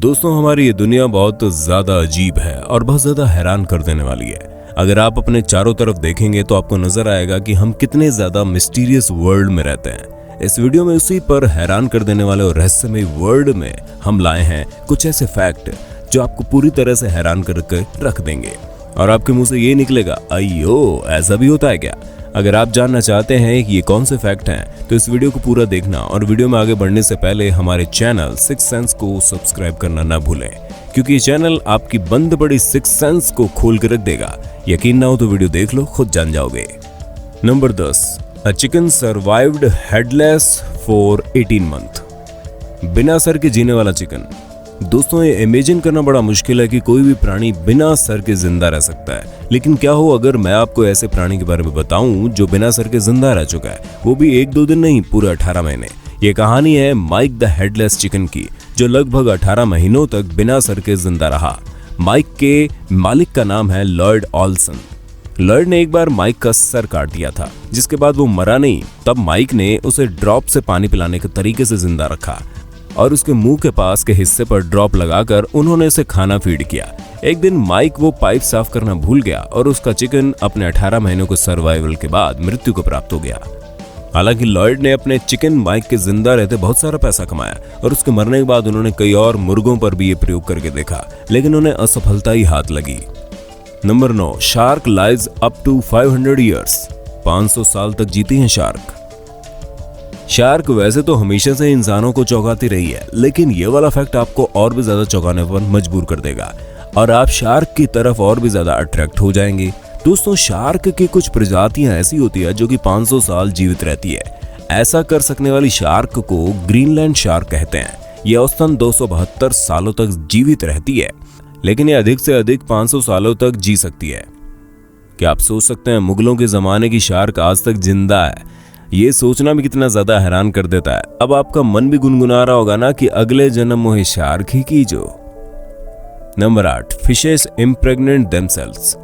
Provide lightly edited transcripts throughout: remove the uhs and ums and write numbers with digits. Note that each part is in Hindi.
दोस्तों, हमारी ये दुनिया बहुत ज्यादा अजीब है और बहुत ज्यादा हैरान कर देने वाली है। अगर आप अपने चारों तरफ देखेंगे तो आपको नजर आएगा कि हम कितने ज्यादा मिस्टीरियस वर्ल्ड में रहते हैं। इस वीडियो में उसी पर हैरान कर देने वाले और रहस्यमय वर्ल्ड में हम लाए हैं कुछ ऐसे फैक्ट जो आपको पूरी तरह से हैरान करके रख देंगे और आपके मुंह से ये निकलेगा, अयो ऐसा भी होता है क्या। अगर आप जानना चाहते हैं कि ये कौन से फैक्ट हैं तो इस वीडियो को पूरा देखना और वीडियो में आगे बढ़ने से पहले हमारे चैनल सिक्स सेंस को सब्सक्राइब करना ना भूलें, क्योंकि ये चैनल आपकी बंद पड़ी सिक्स सेंस को खोल कर रख देगा। यकीन ना हो तो वीडियो देख लो, खुद जान जाओगे। Number 10, a chicken survived headless for 18 month. बिना सर के जीने वाला चिकन। दोस्तों, ये इमेजिन करना बड़ा मुश्किल है कि कोई भी प्राणी बिना सर के जिंदा रह सकता है। लेकिन क्या हो अगर मैं आपको ऐसे प्राणी के बारे में बताऊं जो बिना सर के जिंदा रह चुका है, वो भी 1-2 दिन नहीं, पूरे 18 महीने। ये कहानी है माइक द हेडलेस चिकन की, जो लगभग 18 महीनों तक बिना सर के जिंदा रहा। माइक के मालिक का नाम है लॉयड ऑल्सन। लॉयड ने एक बार माइक का सर काट दिया था, जिसके बाद वो मरा नहीं। तब माइक ने उसे ड्रॉप से पानी पिलाने के तरीके से जिंदा रखा और उसके मुंह के पास के हिस्से पर ड्रॉप लगाकर उन्होंने उसे खाना फीड किया। एक दिन माइक वो पाइप साफ करना भूल गया और उसका चिकन अपने 18 महीनों के सर्वाइवल के बाद मृत्यु को प्राप्त हो गया। हालांकि लॉयड ने अपने चिकन माइक के जिंदा रहते बहुत सारा पैसा कमाया और उसके मरने के बाद उन्होंने कई और मुर्गों पर भी ये प्रयोग करके देखा, लेकिन उन्हें असफलता ही हाथ लगी। Number 9, shark lives up to 500 years. 500 साल तक जीती हैं शार्क। शार्क वैसे तो हमेशा से इंसानों को चौंकाती रही है, लेकिन ये वाला फैक्ट आपको और भी ज्यादा चौंकाने पर मजबूर कर देगा और आप शार्क की तरफ और भी ज्यादा अट्रैक्ट हो जाएंगे। दोस्तों, शार्क की कुछ प्रजातियां ऐसी होती है जो कि 500 साल जीवित रहती है। ऐसा कर सकने वाली शार्क को ग्रीनलैंड शार्क कहते हैं। ये औसतन 272 सालों तक जीवित रहती है, लेकिन ये अधिक से अधिक 500 सालों तक जी सकती है। क्या आप सोच सकते हैं मुगलों के जमाने की शार्क आज तक जिंदा है? ये सोचना भी कितना ज्यादा हैरान कर देता है। अब आपका मन भी गुनगुना रहा होगा ना कि अगले जन्म मोहे शार्क ही कीजो। Number 8, fishes impregnate themselves.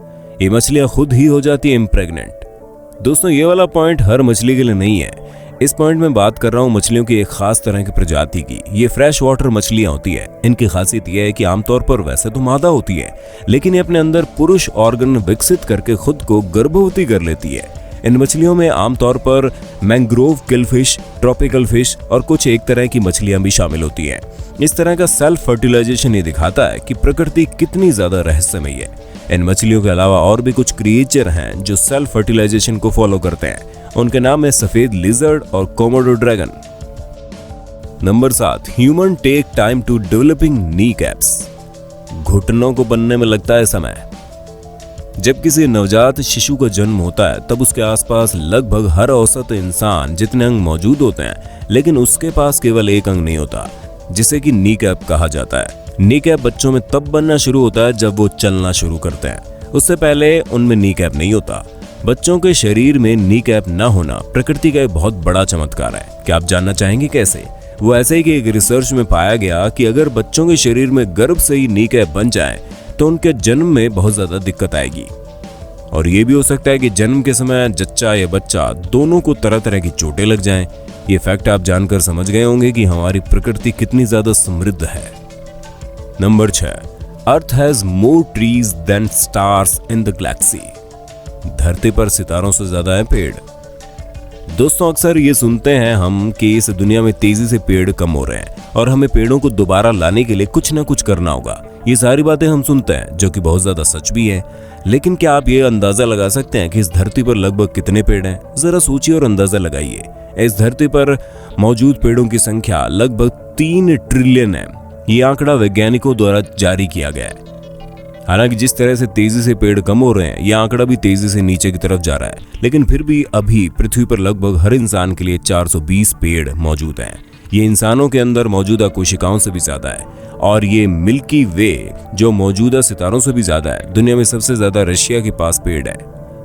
ये मछलियां खुद ही हो जाती है इम्प्रेग्नेंट। दोस्तों, ये वाला पॉइंट हर मछली के लिए नहीं है। इस पॉइंट में बात कर रहा हूं मछलियों की एक खास तरह की प्रजाति की। ये फ्रेश वाटर मछलियां होती है। इनकी खासियत यह है कि आमतौर पर वैसे तो मादा होती है, लेकिन ये अपने अंदर पुरुष ऑर्गन विकसित करके खुद को गर्भवती कर लेती है। इन मछलियों में आमतौर पर मैंग्रोव किलफिश, ट्रॉपिकल फिश और कुछ एक तरह की मछलियां भी शामिल होती हैं। इस तरह का सेल्फ फर्टिलाइजेशन ये दिखाता है कि प्रकृति कितनी ज्यादा रहस्यमयी है। इन मछलियों के अलावा और भी कुछ क्रिएचर हैं जो सेल्फ फर्टिलाइजेशन को फॉलो करते हैं। उनके नाम है सफेद लिजर्ड और Komodo dragon. Number 7, human take time to developing knee caps. घुटनों को बनने में लगता है समय। जब किसी नवजात शिशु का जन्म होता है तब उसके आसपास लगभग हर औसत इंसान जितने अंग मौजूद होते हैं, लेकिन उसके पास केवल एक अंग नहीं होता, जिसे कि नी कैप कहा जाता है। नी कैप बच्चों में तब बनना शुरू होता है जब वो चलना शुरू करते हैं। उससे पहले उनमें नी कैप नहीं होता। बच्चों के शरीर में नी कैप न होना प्रकृति का एक बहुत बड़ा चमत्कार है। क्या आप जानना चाहेंगे कैसे? वो ऐसे ही कि एक रिसर्च में पाया गया कि अगर बच्चों के शरीर में गर्भ से ही नी कैप बन जाए तो उनके जन्म में बहुत ज्यादा दिक्कत आएगी। और ये भी हो सकता है कि जन्म के समय जच्चा या बच्चा दोनों को तरह तरह की चोटें लग जाएं। ये फैक्ट आप जानकर समझ गए होंगे कि हमारी प्रकृति कितनी ज्यादा समृद्ध है। Number 6, earth has more trees than stars in the galaxy. धरती पर सितारों से ज्यादा है पेड़। दोस्तों, अक्सर ये सुनते हैं हम कि इस दुनिया में तेजी से पेड़ कम हो रहे हैं और हमें पेड़ों को दोबारा लाने के लिए कुछ ना कुछ करना होगा। ये सारी बातें हम सुनते हैं, जो कि बहुत ज्यादा सच भी है। लेकिन क्या आप ये अंदाजा लगा सकते हैं कि इस धरती पर लगभग कितने पेड़ हैं? जरा सोचिए और अंदाजा लगाइए। इस धरती पर मौजूद पेड़ों की संख्या लगभग 3 ट्रिलियन है। ये आंकड़ा वैज्ञानिकों द्वारा जारी किया गया है। हालांकि जिस तरह से तेजी से पेड़ कम हो रहे हैं, यह आंकड़ा भी तेजी से नीचे की तरफ जा रहा है, लेकिन फिर भी अभी पृथ्वी पर लगभग हर इंसान के लिए 420 पेड़ मौजूद हैं। ये इंसानों के अंदर मौजूदा कोशिकाओं से भी ज्यादा है और ये मिल्की वे जो मौजूदा सितारों से भी ज्यादा है। दुनिया में सबसे ज्यादा रशिया के पास पेड़ है,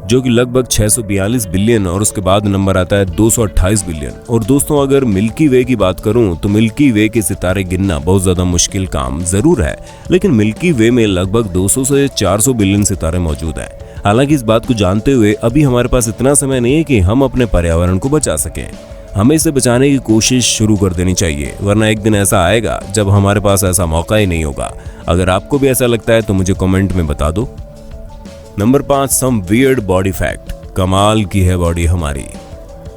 जो कि लगभग 642 बिलियन, और उसके बाद नंबर आता है 228 बिलियन। और दोस्तों, अगर मिल्की वे की बात करूं तो मिल्की वे के सितारे गिनना बहुत ज्यादा मुश्किल काम जरूर है, लेकिन मिल्की वे में लगभग 200 से 400 बिलियन सितारे मौजूद हैं। हालांकि इस बात को जानते हुए अभी हमारे पास इतना समय नहीं है कि हम अपने पर्यावरण को बचा सकें। हमें इसे बचाने की कोशिश शुरू कर देनी चाहिए, वरना एक दिन ऐसा आएगा जब हमारे पास ऐसा मौका ही नहीं होगा। अगर आपको भी ऐसा लगता है तो मुझे कमेंट में बता दो। Number 5, some weird body fact. कमाल की है बॉडी हमारी।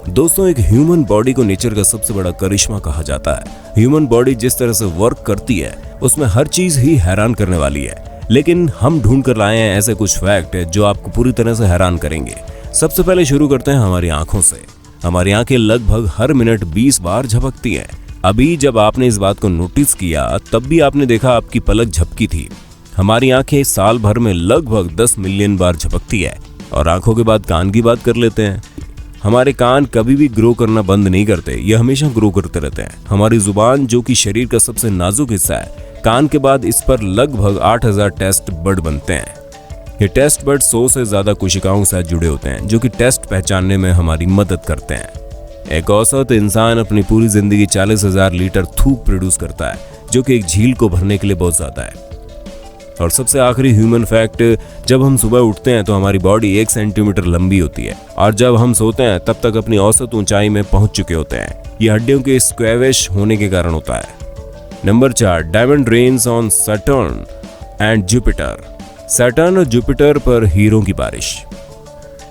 दोस्तों, एक ह्यूमन बॉडी को नेचर का सबसे बड़ा करिश्मा कहा जाता है। ह्यूमन बॉडी जिस तरह से वर्क करती है उसमें हर चीज ही हैरान करने वाली है, लेकिन हम ढूंढ कर लाए हैं ऐसे कुछ फैक्ट जो आपको पूरी तरह से हैरान करेंगे। सबसे पहले शुरू करते हैं हमारी आंखों से। हमारी आंखें लगभग हर मिनट 20 बार झपकती हैं। अभी जब आपने इस बात को नोटिस किया तब भी आपने देखा आपकी पलक झपकी थी। हमारी आंखें साल भर में लगभग 10 मिलियन बार झपकती है। और आंखों के बाद कान की बात कर लेते हैं। हमारे कान कभी भी ग्रो करना बंद नहीं करते, ये हमेशा ग्रो करते रहते हैं। हमारी जुबान जो कि शरीर का सबसे नाजुक हिस्सा है, कान के बाद इस पर लगभग 8000 टेस्ट बड बनते हैं। ये टेस्ट बड 100 से ज्यादा कोशिकाओं के साथ जुड़े होते हैं जो कि टेस्ट पहचानने में हमारी मदद करते हैं। एक औसत इंसान अपनी पूरी जिंदगी 40,000 लीटर थूक प्रोड्यूस करता है, जो कि एक झील को भरने के लिए बहुत ज्यादा है। और सबसे आखिरी ह्यूमन फैक्ट, जब हम सुबह उठते हैं तो हमारी बॉडी 1 सेंटीमीटर लंबी होती है और जब हम सोते हैं तब तक अपनी औसत ऊंचाई में पहुंच चुके होते हैं। ये हड्डियों के स्क्वैविश होने के कारण होता है। Number 4, diamond rains on Saturn and Jupiter. Saturn और जुपिटर पर हीरों की बारिश।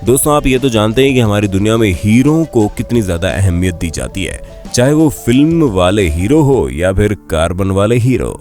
दोस्तों, आप ये तो जानते हैं कि हमारी दुनिया में हीरों को कितनी ज्यादा अहमियत दी जाती है, चाहे वो फिल्म वाले हीरो हो या फिर कार्बन वाले हीरो।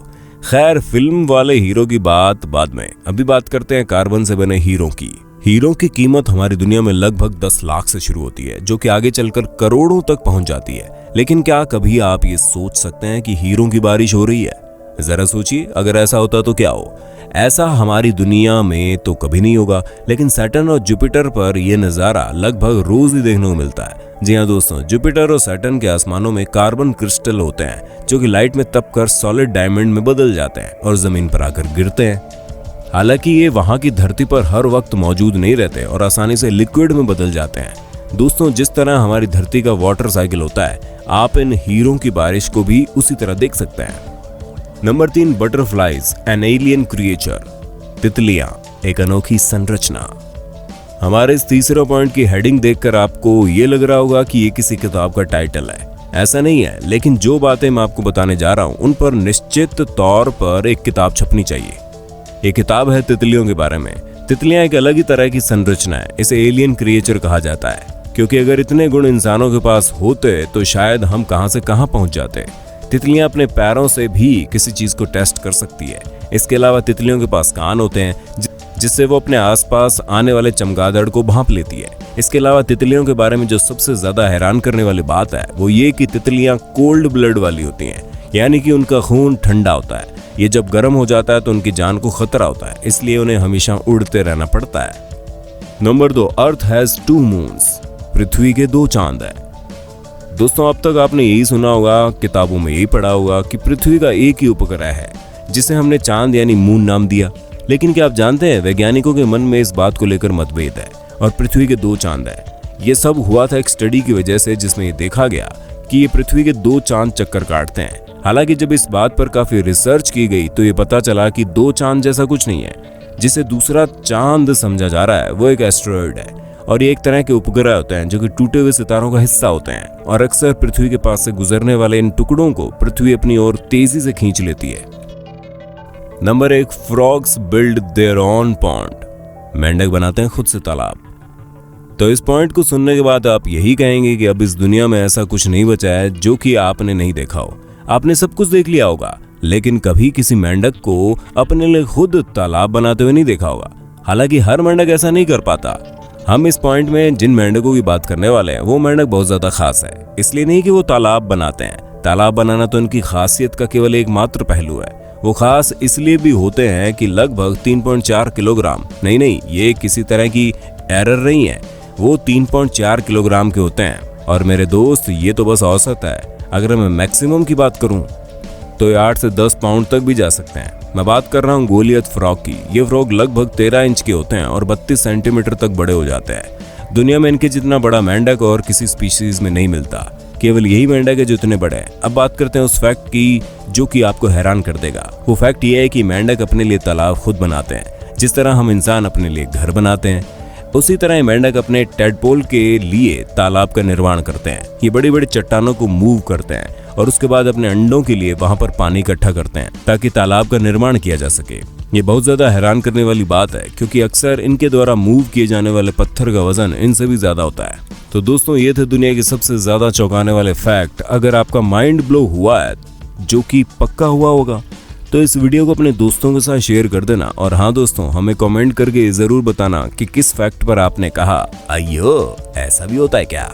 खैर, फिल्म वाले हीरो की बात बाद में, अभी बात करते हैं कार्बन से बने हीरो की। हीरो की कीमत हमारी दुनिया में लगभग 10 लाख से शुरू होती है, जो कि आगे चलकर करोड़ों तक पहुंच जाती है। लेकिन क्या कभी आप ये सोच सकते हैं कि हीरों की बारिश हो रही है? जरा सोचिए, अगर ऐसा होता तो क्या हो। ऐसा हमारी दुनिया में तो कभी नहीं होगा, लेकिन सैटर्न और जुपिटर पर यह नजारा लगभग रोज ही देखने को मिलता है। जी हाँ दोस्तों, जुपिटर और सैटर्न के आसमानों में कार्बन क्रिस्टल होते हैं जो कि लाइट में तपकर सॉलिड डायमंड में बदल जाते हैं और जमीन पर आकर गिरते हैं। हालांकि ये वहां की धरती पर हर वक्त मौजूद नहीं रहते और आसानी से लिक्विड में बदल जाते हैं। दोस्तों, जिस तरह हमारी धरती का वाटर साइकिल होता है, आप इन हीरों की बारिश को भी उसी तरह देख सकते हैं। Number 3, butterflies an alien creature. तितलियां, एक अनोखी संरचना। हमारे इस तीसरे पॉइंट की हेडिंग देखकर आपको ये लग रहा होगा कि ये किसी किताब का टाइटल है। ऐसा नहीं है, लेकिन जो बातें मैं आपको बताने जा रहा हूं उन पर निश्चित तौर पर एक किताब छपनी चाहिए। ये किताब है तितलियों के बारे में। तितलियां एक अलग ही तरह की संरचना है। इसे एलियन क्रिएचर कहा जाता है, क्योंकि अगर इतने गुण इंसानों के पास होते तो शायद हम कहां से कहां पहुंच जाते। तितलियां अपने पैरों से भी किसी चीज को टेस्ट कर सकती है। इसके अलावा तितलियों के पास कान होते हैं जिससे वो अपने आसपास आने वाले चमगादड़ को भांप लेती है। इसके अलावा तितलियों के बारे में जो सबसे ज्यादा हैरान करने वाली बात है वो ये कि तितलियां कोल्ड ब्लड वाली होती हैं, यानी कि उनका खून ठंडा होता है। ये जब गर्म हो जाता है तो उनकी जान को खतरा होता है, इसलिए उन्हें हमेशा उड़ते रहना पड़ता है। Number 2, earth has 2 moons. पृथ्वी के 2 चांद है। दोस्तों, अब तक आपने यही सुना होगा, किताबों में यही पढ़ा होगा कि पृथ्वी का एक ही उपग्रह है जिसे हमने चांद यानी मून नाम दिया। लेकिन क्या आप जानते हैं, वैज्ञानिकों के मन में इस बात को लेकर मतभेद है और पृथ्वी के 2 चांद है। ये सब हुआ था एक स्टडी की वजह से, जिसमें ये देखा गया कि ये पृथ्वी के 2 चांद चक्कर काटते हैं। हालांकि जब इस बात पर काफी रिसर्च की गई तो ये पता चला कि 2 चांद जैसा कुछ नहीं है। जिसे दूसरा चांद समझा जा रहा है वो एक एस्टेरॉयड है और ये एक तरह के उपग्रह होते हैं जो कि टूटे हुए सितारों का हिस्सा होते हैं और अक्सर पृथ्वी के पास से गुजरने वाले इन टुकड़ों को पृथ्वी अपनी ओर तेजी से खींच लेती है। Number 1, frogs build their own pond. मेंढक बनाते हैं खुद से तालाब। तो इस पॉइंट को सुनने के बाद आप यही कहेंगे कि अब इस दुनिया में ऐसा कुछ नहीं बचा है जो कि आपने नहीं देखा हो। आपने सब कुछ देख लिया होगा, लेकिन कभी किसी मेंढक को अपने लिए खुद तालाब बनाते हुए नहीं देखा होगा। हालांकि हर मेंढक ऐसा नहीं कर पाता। हम इस पॉइंट में जिन मेंढकों की बात करने वाले हैं वो मेंढक बहुत ज्यादा खास है। इसलिए नहीं कि वो तालाब बनाते हैं, तालाब बनाना तो उनकी खासियत का केवल एक मात्र पहलू है। वो खास इसलिए भी होते हैं कि लगभग 3.4 किलोग्राम, नहीं, ये किसी तरह की एरर नहीं है, वो 3.4 किलोग्राम के होते हैं। और मेरे दोस्त, ये तो बस औसत है। अगर मैं मैक्सिमम की बात करूं तो ये 8 से 10 पाउंड तक भी जा सकते हैं। मैं बात कर रहा हूँ गोलियत फ्रॉग की। ये फ्रॉग लगभग 13 इंच के होते हैं और 32 सेंटीमीटर तक बड़े हो जाते हैं। दुनिया में इनके जितना बड़ा मेंढक और किसी स्पीशीज में नहीं मिलता। केवल यही मेंढक है जो इतने बड़े हैं। अब बात करते हैं उस फैक्ट की जो कि आपको हैरान कर देगा। वो फैक्ट ये है कि मेंढक अपने लिए तालाब खुद बनाते हैं, जिस तरह हम इंसान अपने लिए घर बनाते हैं। उसी तरह ये मेंढक अपने टेडपोल के लिए तालाब का निर्माण करते हैं। ये बड़ी बड़ी चट्टानों को मूव करते हैं और उसके बाद अपने अंडों के लिए वहां पर पानी इकट्ठा करते हैं ताकि तालाब का निर्माण किया जा सके। ये बहुत ज्यादा हैरान करने वाली बात है क्योंकि अक्सर इनके द्वारा मूव किए जाने वाले पत्थर का वजन इनसे भी ज्यादा होता है। तो दोस्तों, ये थे दुनिया के सबसे ज्यादा चौंकाने वाले फैक्ट। अगर आपका माइंड ब्लो हुआ है, जो कि पक्का हुआ होगा, तो इस वीडियो को अपने दोस्तों के साथ शेयर कर देना। और हाँ दोस्तों, हमें कमेंट करके जरूर बताना कि किस फैक्ट पर आपने कहा अयो ऐसा भी होता है क्या।